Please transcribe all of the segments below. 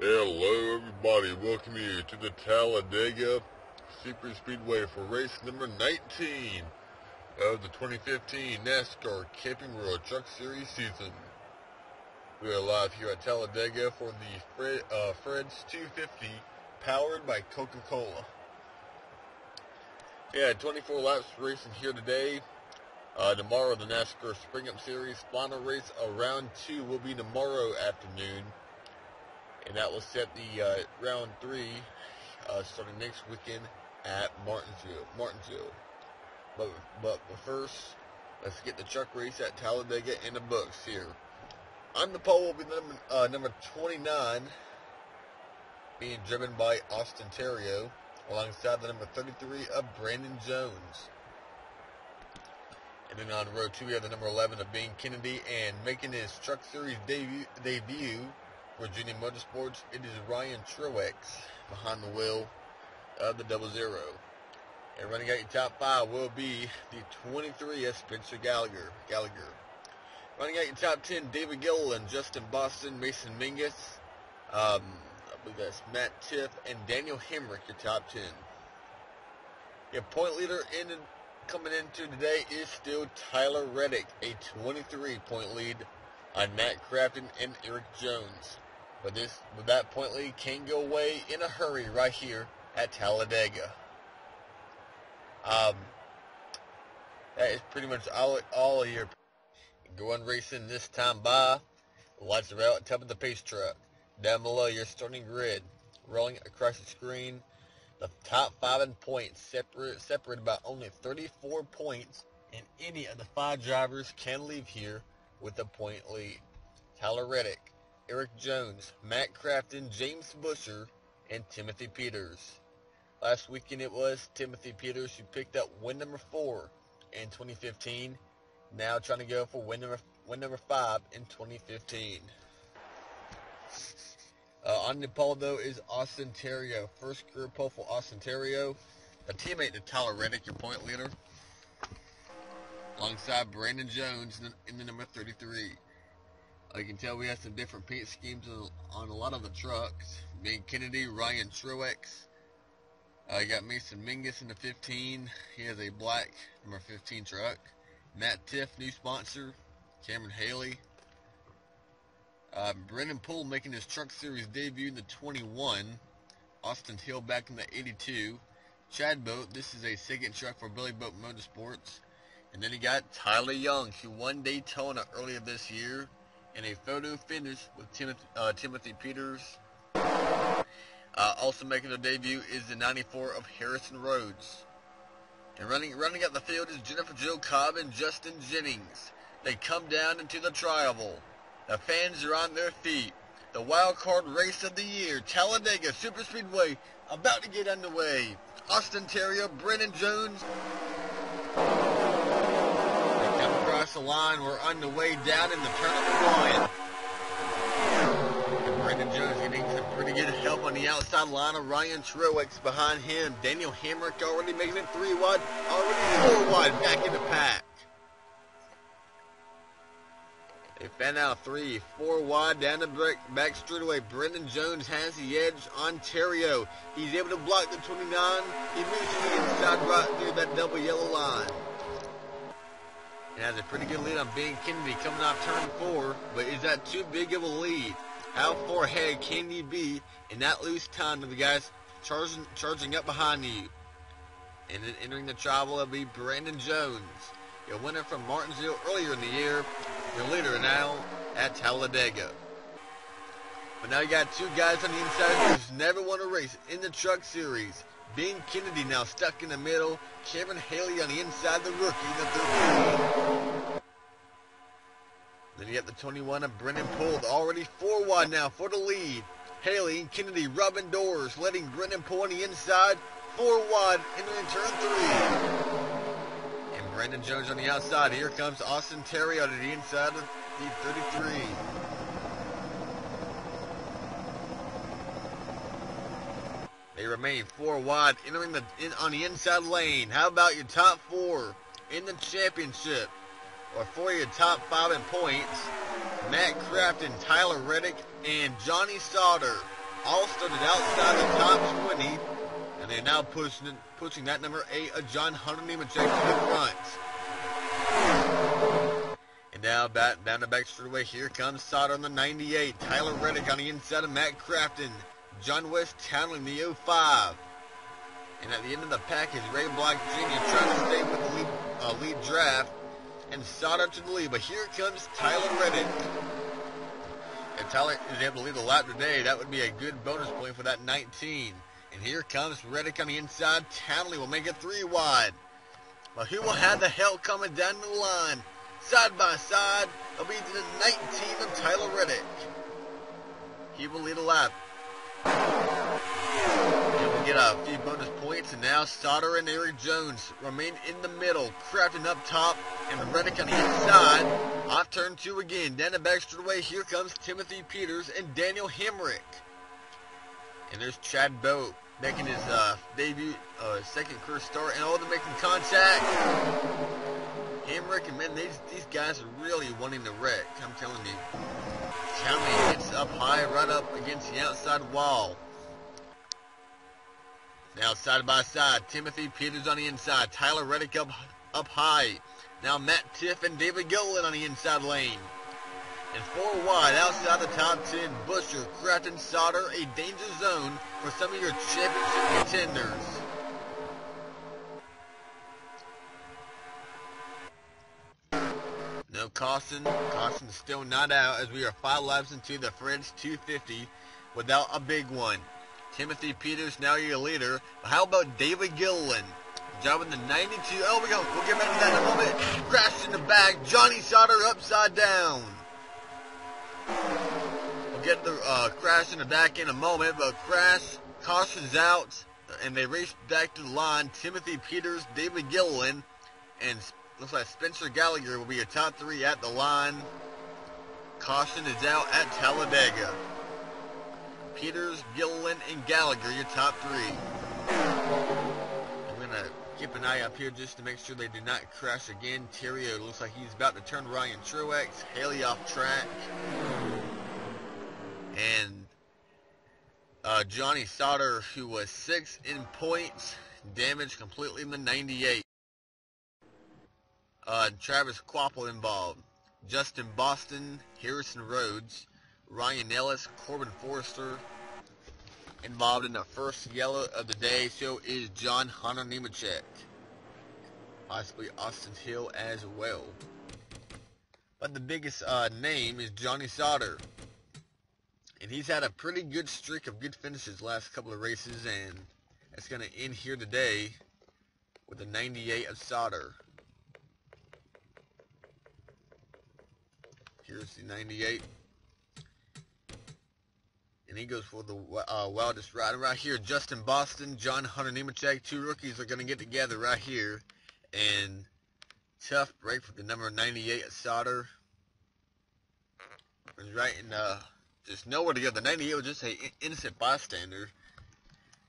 Hello everybody, welcome you to the Talladega SuperSpeedway for race number 19 of the 2015 NASCAR Camping World Truck Series season. We are live here at Talladega for the Fred's 250 powered by Coca-Cola. Yeah, 24 laps racing here today. Tomorrow the NASCAR Spring Up Series final race of round 2 will be tomorrow afternoon. And that will set the round 3 starting next weekend at Martinsville. But first, let's get the truck race at Talladega in the books here. On the pole will be number 29, being driven by Austin Terrio, alongside the number 33 of Brandon Jones. And then on row 2 we have the number 11 of Ben Kennedy, and making his truck series debut Virginia Motorsports, it is Ryan Truex behind the wheel of the 00. And running out your top 5 will be the 23 of Spencer Gallagher. Running out your top 10, David Gilliland, Justin Boston, Mason Mingus, I believe that's Matt Tiff, and Daniel Hemrick, your top 10. Your point leader coming into today is still Tyler Reddick, a 23-point lead on Matt Crafton and Eric Jones. But that point lead can go away in a hurry right here at Talladega. That is pretty much all of your going racing this time by. The lights are out at the top of the pace truck. Down below your starting grid, rolling across the screen, the top 5 in points separated by only 34 points, and any of the 5 drivers can leave here with a point lead. Tyler Reddick, Eric Jones, Matt Crafton, James Busher, and Timothy Peters. Last weekend it was Timothy Peters who picked up win number 4 in 2015. Now trying to go for win number 5 in 2015. On the pole though is Austin Terrio. First career pole for Austin Terrio. A teammate to Tyler Reddick, your point leader, alongside Brandon Jones in the number 33. You can tell we have some different paint schemes on a lot of the trucks. Ben Kennedy, Ryan Truex. You got Mason Mingus in the 15. He has a black number 15 truck. Matt Tiff, new sponsor. Cameron Haley. Brendan Poole making his truck series debut in the 21. Austin Hill back in the 82. Chad Boat, this is a second truck for Billy Boat Motorsports. And then you got Tyler Young, who won Daytona earlier this year in a photo finish with Timothy Peters. Also making their debut is the 94 of Harrison Rhodes. And running out the field is Jennifer Jo Cobb and Justin Jennings. They come down into the tri-oval. The fans are on their feet. The wild card race of the year, Talladega SuperSpeedway, about to get underway. Austin Terrio, Brendan Jones. Across the line, we're on the way down in the turn number 1. And Brandon Jones getting some pretty good help on the outside line of Ryan Truex behind him. Daniel Hemrick already making it 3 wide, already 4 wide back in the pack. They fan out 3, 4 wide down the back straightaway. Brendan Jones has the edge on Terrio. He's able to block the 29. He moves to the inside right near that double yellow line. And has a pretty good lead on Ben Kennedy coming off turn 4, but is that too big of a lead? How far ahead can you be in that loose time of the guys charging up behind you? And then entering the travel will be Brandon Jones, your winner from Martinsville earlier in the year, your leader now at Talladega. But now you got 2 guys on the inside who's never won a race in the truck series. Ben Kennedy now stuck in the middle. Cameron Haley on the inside, the rookie, the 13. Then you got the 21 of Brendan Poole, already 4 wide now for the lead. Haley and Kennedy rubbing doors, letting Brendan Poole on the inside, 4 wide, entering turn 3. And Brandon Jones on the outside. Here comes Austin Terrio to the inside of the 33. They remain 4 wide, entering on the inside lane. How about your top 4 in the championship? Or for your top 5 in points, Matt Crafton, Tyler Reddick, and Johnny Sauter. all started outside the top 20, and they're now pushing that number 8, John Hunter Nemechek, to the front. And now down the back straightaway, here comes Sauter on the 98, Tyler Reddick on the inside of Matt Crafton, John West Townley the 05. And at the end of the pack is Ray Block Jr. trying to stay with the lead draft, and Sauter to the lead. But here comes Tyler Reddick. If Tyler is able to lead the lap today, that would be a good bonus point for that 19. And here comes Reddick on the inside. Townley will make it 3 wide. But who will have the help coming down the line? Side by side, it'll be the 19 of Tyler Reddick. He will lead a lap. And we'll get a few bonus points. And now Sauter and Eric Jones remain in the middle. Crafton up top, and Reddick on the inside. Off turn 2 again. Down the back straightaway, here comes Timothy Peters and Daniel Hemrick. And there's Chad Boat making his debut, second career start, and they're making contact. Hemrick, and man, these guys are really wanting to wreck. I'm telling you. Townley gets up high, right up against the outside wall. Now side by side, Timothy Peters on the inside, Tyler Reddick up high. Now Matt Tiff and David Gilliland on the inside lane. And 4 wide outside the top 10, Busher, Crafton, Sauter, a danger zone for some of your championship contenders. No Costin. Costin's still not out as we are 5 laps into the Fred's 250 without a big one. Timothy Peters now your leader. But how about David Gilliland? Driving the 92. Oh, we'll get back to that in a moment. Crashed in the back. Johnny Sauter upside down. We'll get the crash in the back in a moment, but crash, caution's out, and they race back to the line. Timothy Peters, David Gilliland, and looks like Spencer Gallagher will be your top 3 at the line. Caution is out at Talladega. Peters, Gilliland, and Gallagher, your top 3. I'm going to keep an eye up here just to make sure they do not crash again. Terrio looks like he's about to turn Ryan Truex. Haley off track. And Johnny Sauter, who was 6th in points, damaged completely in the 98. Travis Quapple involved. Justin Boston, Harrison Rhodes, Ryan Ellis, Corbin Forrester involved in the first yellow of the day. So is John Hunter Nemechek. Possibly Austin Hill as well. But the biggest name is Johnny Sauter. And he's had a pretty good streak of good finishes last couple of races, and it's going to end here today with the 98 of Sauter. Here's the 98. And he goes for the wildest ride. Right here, Justin Boston, John Hunter Nemechek, 2 rookies are going to get together right here. And tough break for the number 98 of Sauter. It's right in just nowhere to go. The 98 was just an innocent bystander.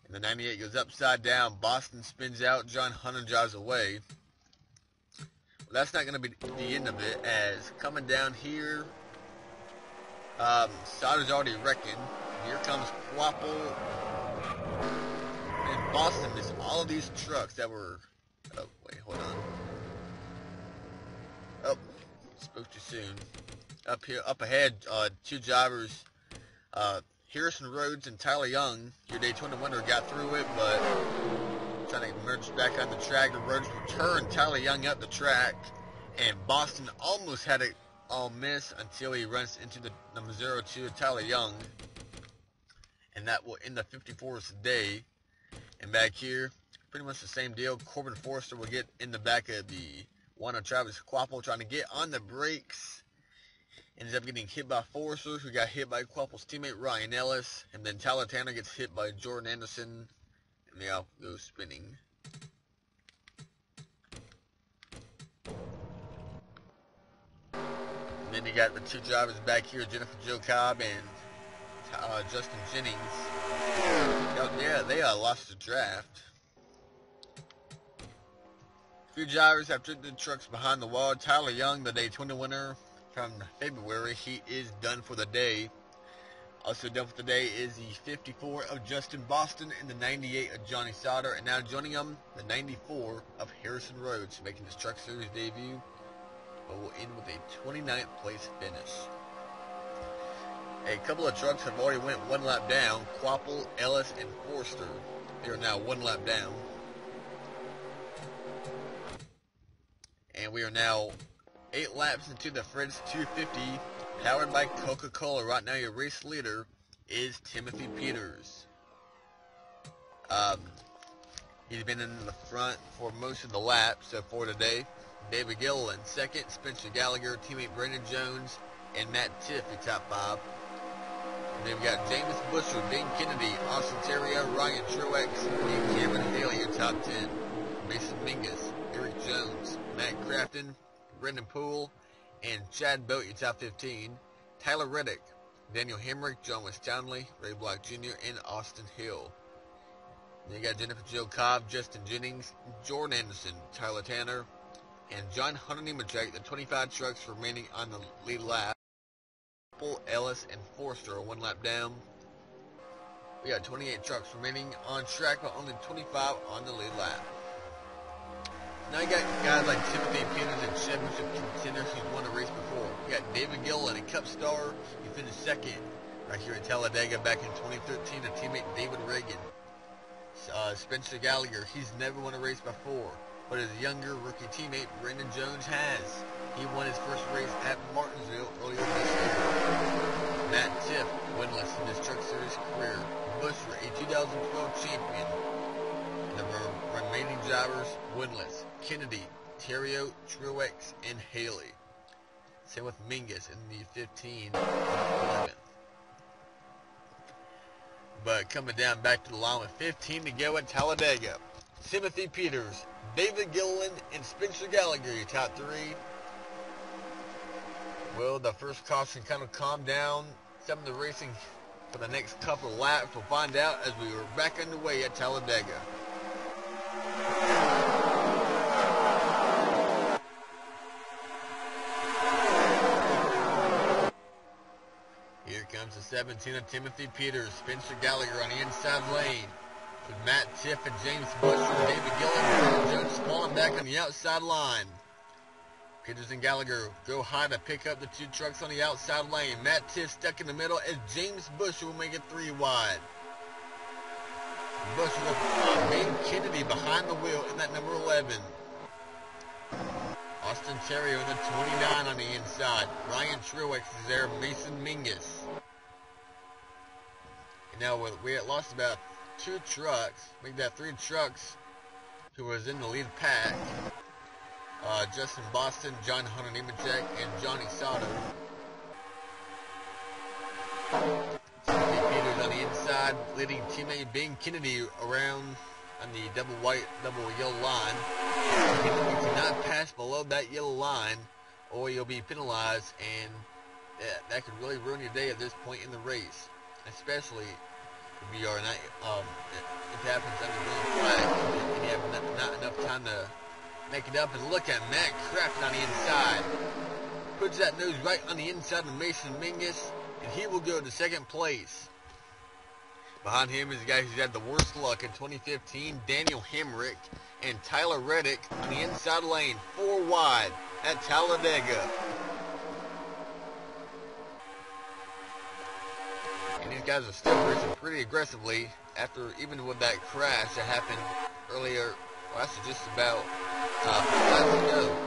And the 98 goes upside down. Boston spins out. John Hunter drives away. Well, that's not going to be the end of it, as coming down here, Sauter's already wrecking. Here comes Quapple. And Boston missed all of these trucks that were... Oh, wait, hold on. Oh, spoke too soon. Up here, up ahead, 2 drivers, Harrison Rhodes and Tyler Young, your Daytona winner, got through it, but trying to merge back on the track. The Rhodes returned Tyler Young up the track, and Boston almost had it all miss until he runs into the number 02 of Tyler Young, and that will end the 54th day. And back here, pretty much the same deal. Corbin Forrester will get in the back of the one of Travis Quapple, trying to get on the brakes. Ends up getting hit by Forrester, who got hit by Quapple's teammate Ryan Ellis, and then Tyler Tanner gets hit by Jordan Anderson, and they all go spinning. And then you got the 2 drivers back here, Jennifer Jo Cobb and Justin Jennings. Yeah, they lost the draft. A few drivers have driven the trucks behind the wall. Tyler Young, the Daytona winner from February, he is done for the day. Also done for today is the 54 of Justin Boston and the 98 of Johnny Sauter. And now joining them, the 94 of Harrison Rhodes, making his Truck Series debut. But we'll end with a 29th place finish. A couple of trucks have already went one lap down. Quapple, Ellis, and Forster. They are now one lap down. And we are now 8 laps into the Fred's 250, powered by Coca-Cola. Right now your race leader is Timothy Peters. He's been in the front for most of the laps so far today. David Gill in second, Spencer Gallagher, teammate Brandon Jones, and Matt Tiff in top 5. And then we got James Busher, Ben Kennedy, Austin Terrio, Ryan Truex, and Cameron Haley in top 10. Mason Mingus, Eric Jones, Matt Crafton, Brendan Poole, and Chad Boat in top 15. Tyler Reddick, Daniel Hemrick, John West Townley, Ray Block Jr., and Austin Hill. Then you got Jennifer Jill Cobb, Justin Jennings, Jordan Anderson, Tyler Tanner, and John Hunter Nemechek, the 25 trucks remaining on the lead lap. Ellis and Forster are one lap down. We got 28 trucks remaining on track, but only 25 on the lead lap. Now you got guys like Timothy Peters and championship contenders who's won a race before. You got David Gillen, a Cup star. He finished second right here in Talladega back in 2013. A teammate David Reagan. Spencer Gallagher, he's never won a race before, but his younger rookie teammate Brandon Jones has. He won his first race at Martinsville earlier this year. Matt Tiff, winless in his Truck Series career. Busher, a 2012 champion. And the remaining drivers, winless. Kennedy, Terrio, Truex, and Haley. Same with Mingus in the 15 and 11th. But coming down back to the line with 15 to go at Talladega. Timothy Peters, David Gilliland, and Spencer Gallagher, your top 3. Well, the first caution kind of calmed down some of the racing for the next couple of laps. We'll find out as we are back underway at Talladega. Here comes the 17 of Timothy Peters, Spencer Gallagher on the inside lane. With Matt Tiff and James Busher, David Gillen, and Jones falling back on the outside line. Peters and Gallagher go high to pick up the 2 trucks on the outside lane. Matt Tiff stuck in the middle as James Busher will make it 3 wide. Busher will Ben Kennedy behind the wheel in that number 11. Austin Terrio in the 29 on the inside. Ryan Truex is there, Mason Mingus. And now we had lost about 2 trucks, make that 3 trucks who was in the lead pack. Justin Boston, John Hunter Nemechek, and Johnny Sauter. Timothy Peters on the inside, leading teammate Ben Kennedy around on the double white, double yellow line. You cannot pass below that yellow line or you'll be penalized, and that could really ruin your day at this point in the race, especially if you are not, if it happens under green flag and you have not enough time to make it up. And look at Matt Crafton on the inside. Puts that nose right on the inside of Mason Mingus, and he will go to second place. Behind him is the guy who's had the worst luck in 2015, Daniel Hemrick, and Tyler Reddick on the inside lane, 4 wide at Talladega. And these guys are still racing pretty aggressively after, even with that crash that happened earlier. Well, that's just about 4 laps to go.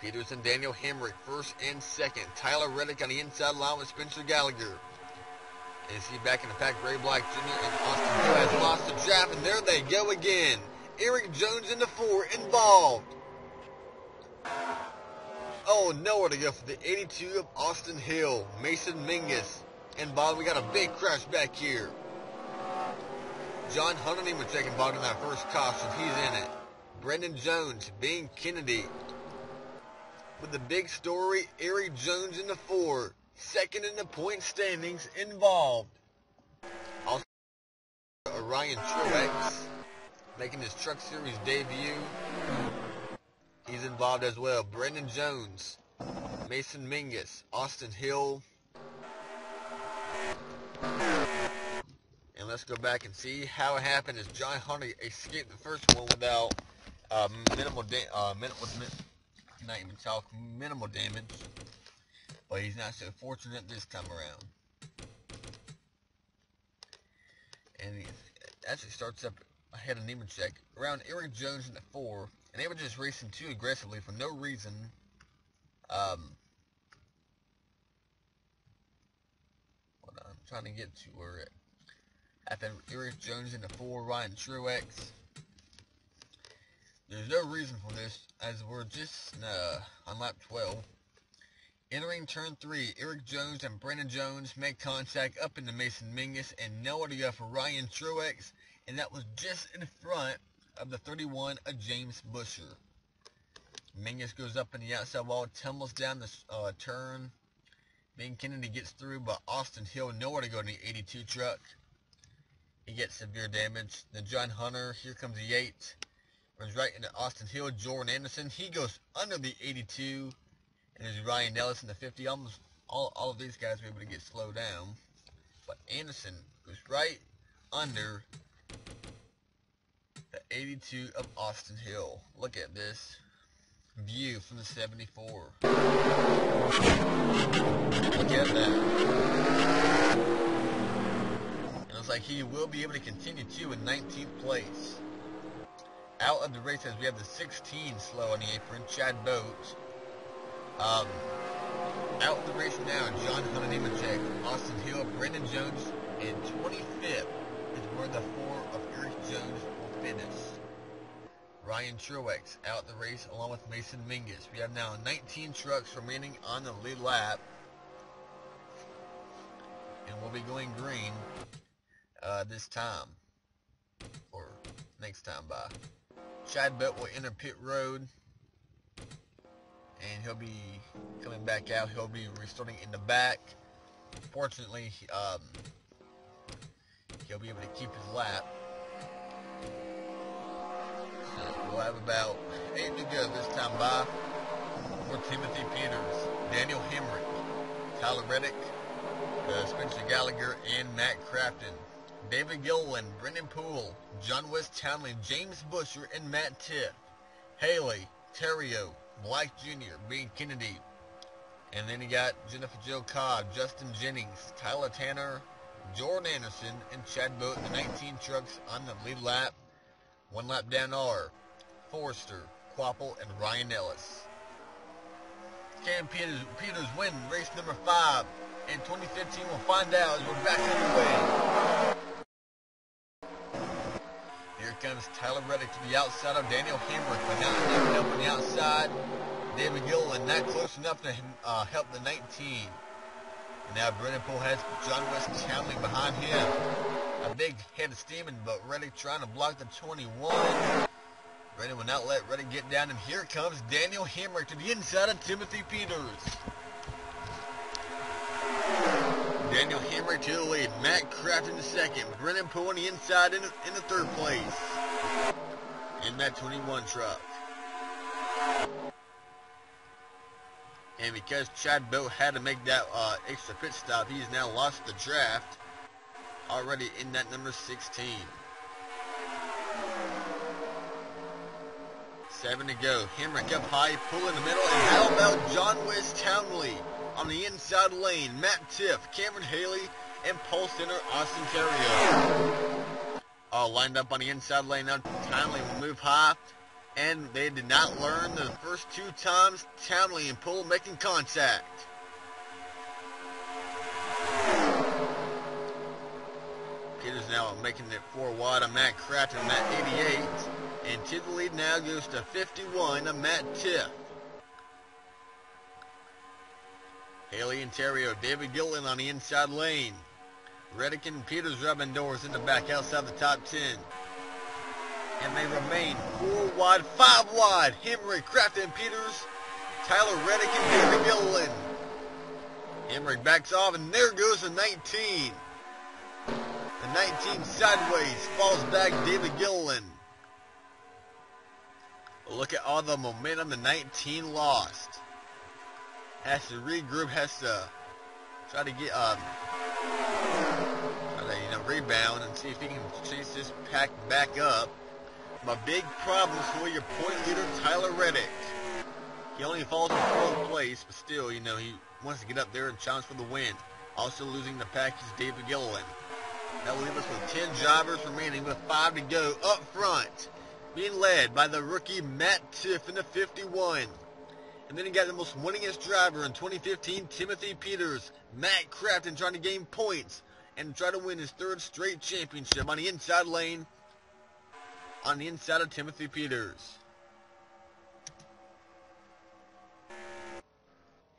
Peters and Daniel Hemrick first and second. Tyler Reddick on the inside line with Spencer Gallagher. And see back in the pack, Ray Black Jr. and Austin Hill has lost the draft, and there they go again. Eric Jones in the 4 involved. Oh, nowhere to go for the 82 of Austin Hill. Mason Mingus involved. We got a big crash back here. John Hunter Nemechek involved in that first caution. He's in it. Brendan Jones, Ben Kennedy. With the big story, Eric Jones in the 4. Second in the point standings involved. Also, Ryan Truex making his Truck Series debut. He's involved as well. Brendan Jones Mason Mingus, Austin Hill. And let's go back and see how it happened as John Hunter escaped the first one without minimal damage. But he's not so fortunate this time around. And he actually starts up ahead of Nemechek around Eric Jones in the 4, and they were just racing too aggressively for no reason. Hold on, I'm trying to get to where after Eric Jones in the 4, Ryan Truex. There's no reason for this, as we're just on lap 12. Entering turn 3, Eric Jones and Brandon Jones make contact up into Mason Mingus and nowhere to go for Ryan Truex, and that was just in front of the 31 of James Busher. Mingus goes up in the outside wall, tumbles down the turn. Ben Kennedy gets through, but Austin Hill nowhere to go in the 82 truck. He gets severe damage. Then John Hunter, here comes the 8, runs right into Austin Hill. Jordan Anderson, he goes under the 82. And there's Ryan Ellis in the 50. Almost all of these guys were able to get slowed down. But Anderson goes right under the 82 of Austin Hill. Look at this view from the 74. Look at that. It looks like he will be able to continue too in 19th place. Out of the race as we have the 16 slow on the apron, Chad Boat. Out of the race now, John Hunter, Nemechek, Austin Hill, Brandon Jones, and 25th is where the 4 of Eric Jones will finish. Ryan Truex out the race along with Mason Mingus. We have now 19 trucks remaining on the lead lap. And we'll be going green this time. Or next time by. Chad Belt will enter pit road. And he'll be coming back out. He'll be restarting in the back. Fortunately, he'll be able to keep his lap. So we'll have about 8 to go this time by for Timothy Peters, Daniel Hemrick, Tyler Reddick, Spencer Gallagher, and Matt Crafton. David Gilliland, Brendan Poole, John West Townley, James Busher, and Matt Tiff. Haley, Terrio, Black Jr., Ben Kennedy. And then you got Jennifer Jo Cobb, Justin Jennings, Tyler Tanner, Jordan Anderson, and Chad Boat, the 19 trucks on the lead lap. 1 lap down are Forrester, Quapple, and Ryan Ellis. Cam Peters win race number 5 in 2015. We'll find out as we're back underway. Here comes Tyler Reddick to the outside of Daniel Hemrick, but not enough help on the outside. David Gilliland not close enough to help the 19. And now Brendan Poole has John West Townley behind him. A big head of steaming, but Reddick trying to block the 21. Brendan will not let Reddick get down, and here comes Daniel Hemrick to the inside of Timothy Peters. Daniel Hemrick to the lead, Matt Kraft in the second, Brendan Poole on the inside in the 3rd place. In that 21 truck. And because Chad Boat had to make that extra pit stop, he's now lost the draft. Already in that number 16. 7 to go. Hemrick up high, pull in the middle, and how about John West Townley on the inside lane? Matt Tiff, Cameron Haley, and pole center Austin Terrio. All lined up on the inside lane now. Townley will move high, and they did not learn the first 2 times. Townley and Poole making contact. Peters now making it 4 wide on Matt Kraft and Matt 88. And to the lead now goes to 51 of Matt Tiff. Haley and Terrio, David Gilliland on the inside lane. Reddick and Peters rubbing doors in the back outside the top 10. And they remain 4 wide, 5 wide. Hemrick, Kraft, and Peters. Tyler Reddick and David Gilliland. Hemrick backs off, and there goes the 19. The 19 sideways, falls back David Gilliland. Look at all the momentum the 19 lost. has to regroup, has to try to get rebound and see if he can chase this pack back up. My big problem is for your point leader, Tyler Reddick. He only falls in 4th place, but still, he wants to get up there and challenge for the win. Also losing the pack is David Gilliland. That will leave us with 10 drivers remaining with 5 to go up front, being led by the rookie Matt Tiff in the 51. And then he got the most winningest driver in 2015, Timothy Peters. Matt Crafton trying to gain points and try to win his 3rd straight championship on the inside lane, on the inside of Timothy Peters.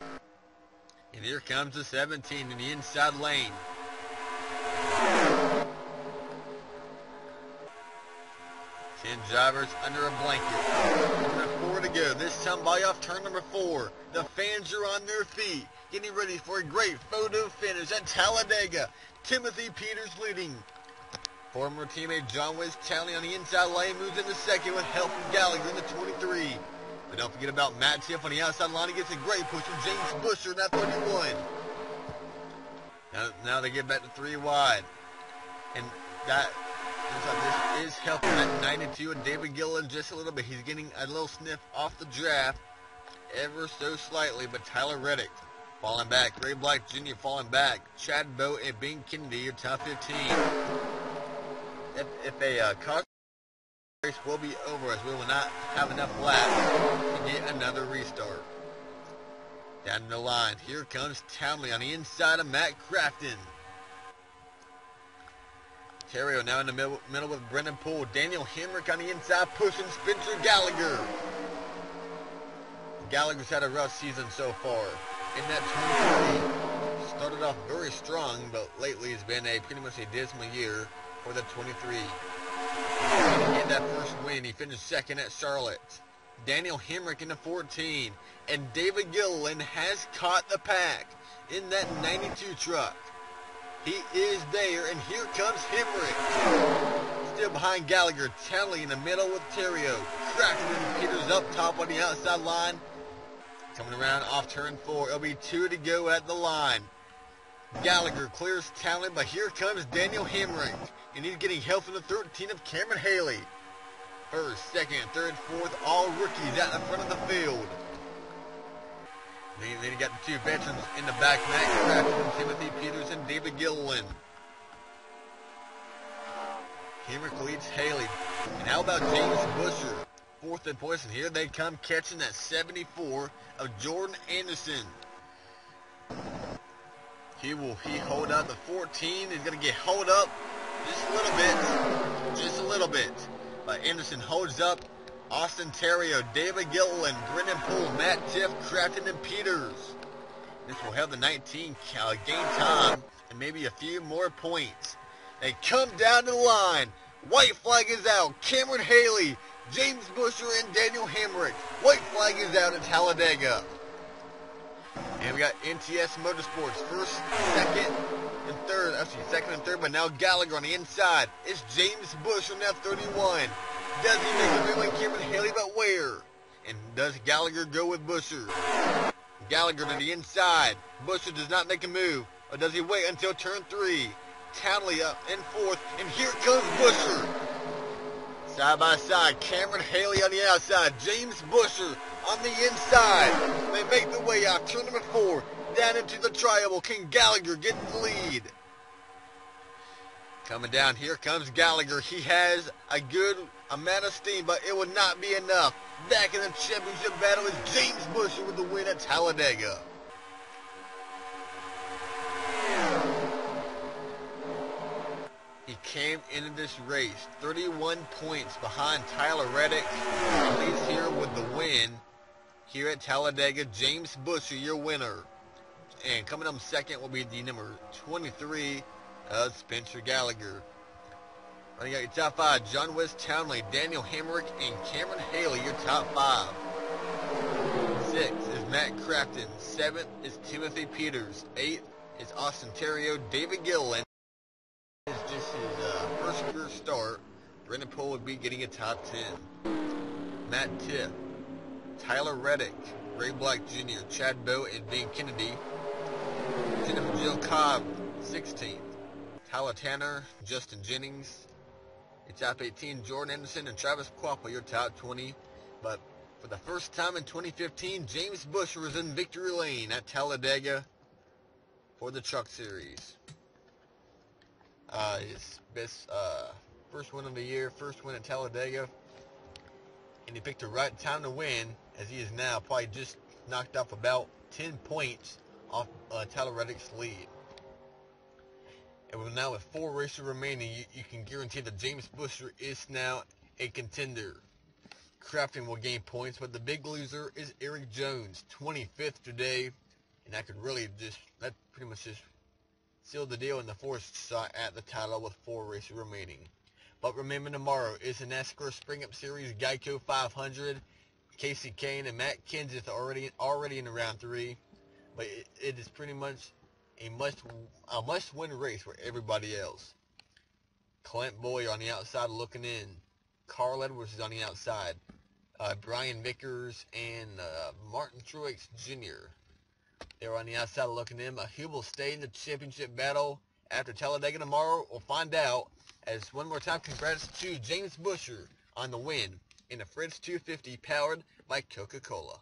And here comes the 17 in the inside lane. Ten drivers under a blanket. Number 4 to go. This time by off turn number 4. The fans are on their feet, getting ready for a great photo finish at Talladega. Timothy Peters leading. Former teammate John Wes Townley on the inside lane moves into 2nd with help from Gallagher in the 23. But don't forget about Matt Tiff on the outside line. He gets a great push from James Busher in that 31. Now they get back to 3 wide. And that this is helping at 92 and David Gilliland just a little bit. He's getting a little sniff off the draft ever so slightly, but Tyler Reddick falling back. Ray Black Jr. falling back. Chad Bowe and Bing Kennedy, your top 15. If a car race will be over, as we will not have enough laps to get another restart. Down the line, here comes Townley on the inside of Matt Crafton. Terrio now in the middle with Brendan Poole. Daniel Hemrick on the inside pushing Spencer Gallagher. Gallagher's had a rough season so far. In that 23, started off very strong, but lately it's been pretty much a dismal year for the 23. He get that first win. He finished 2nd at Charlotte. Daniel Hemrick in the 14. And David Gilliland has caught the pack in that 92 truck. He is there, and here comes Hemrick. Still behind Gallagher. Townley in the middle with Terrio. Cracking and Peters up top on the outside line. Coming around off turn 4. It'll be 2 to go at the line. Gallagher clears Townley, but here comes Daniel Hemrick. And he's getting help from the 13 of Cameron Haley. 1st, 2nd, 3rd, 4th, all rookies out in the front of the field. Then you got the 2 veterans in the back, Matt Crafton, Timothy Peters, and David Gilliland. Hemrick leads Haley. And how about James Busher? 4th in points, and here they come catching that 74 of Jordan Anderson. He hold up the 14. He's going to get hold up just a little bit. Just a little bit. But Anderson holds up. Austin Terrio, David Gilliland, Brendan Poole, Matt Tiff, Crafton, and Peters. This will help the 19 gain time and maybe a few more points. They come down the line. White flag is out. Cameron Haley, James Busher, and Daniel Hemrick. White flag is out at Talladega. And we got NTS Motorsports, 1st, 2nd, and 3rd. Actually, 2nd and 3rd, but now Gallagher on the inside. It's James Busher now 31. Does he make a move like Cameron Haley, but where? And does Gallagher go with Busher? Gallagher to the inside. Busher does not make a move. Or does he wait until turn 3? Townley up in 4th. And here comes Busher. Side by side. Cameron Haley on the outside. James Busher on the inside. They make the way out. Turn number 4. Down into the triangle. Can Gallagher get the lead? Coming down, here comes Gallagher. He has a good amount of steam, but it would not be enough. Back in the championship battle is James Busher with the win at Talladega. He came into this race 31 points behind Tyler Reddick. He's here with the win here at Talladega. James Busher, your winner. And coming up 2nd will be the number 23, Spencer Gallagher. Running out your top 5, John Wes Townley, Daniel Hemrick, and Cameron Haley, your top 5. 6 is Matt Crafton. 7th is Timothy Peters. 8th is Austin Terrio, David Gilliland. It's just his first career start. Brendan Poole would be getting a top 10. Matt Tiff, Tyler Reddick, Ray Black Jr., Chad Bowe, and Ben Kennedy. Jennifer Jill Cobb, 16th. Tyler Tanner, Justin Jennings. Your top 18, Jordan Anderson and Travis Quapple, your top 20. But for the first time in 2015, James Buescher is in victory lane at Talladega for the Truck Series. His best first win of the year, first win at Talladega. And he picked the right time to win, as he is now probably just knocked off about 10 points off Tyler Reddick's lead. And now with 4 races remaining, you can guarantee that James Buescher is now a contender. Crafton will gain points, but the big loser is Eric Jones, 25th today, and that pretty much just sealed the deal in the 4th shot at the title with 4 races remaining. But remember, tomorrow is the NASCAR Spring Up Series Geico 500. Casey Kane and Matt Kenseth are already in round 3, but it is pretty much a must-win race for everybody else. Clint Boyer on the outside looking in. Carl Edwards is on the outside. Brian Vickers and Martin Truex Jr. They're on the outside looking in. Who will stay in the championship battle after Talladega tomorrow? We'll find out. As one more time, congrats to James Buescher on the win in the Fritz 250 powered by Coca-Cola.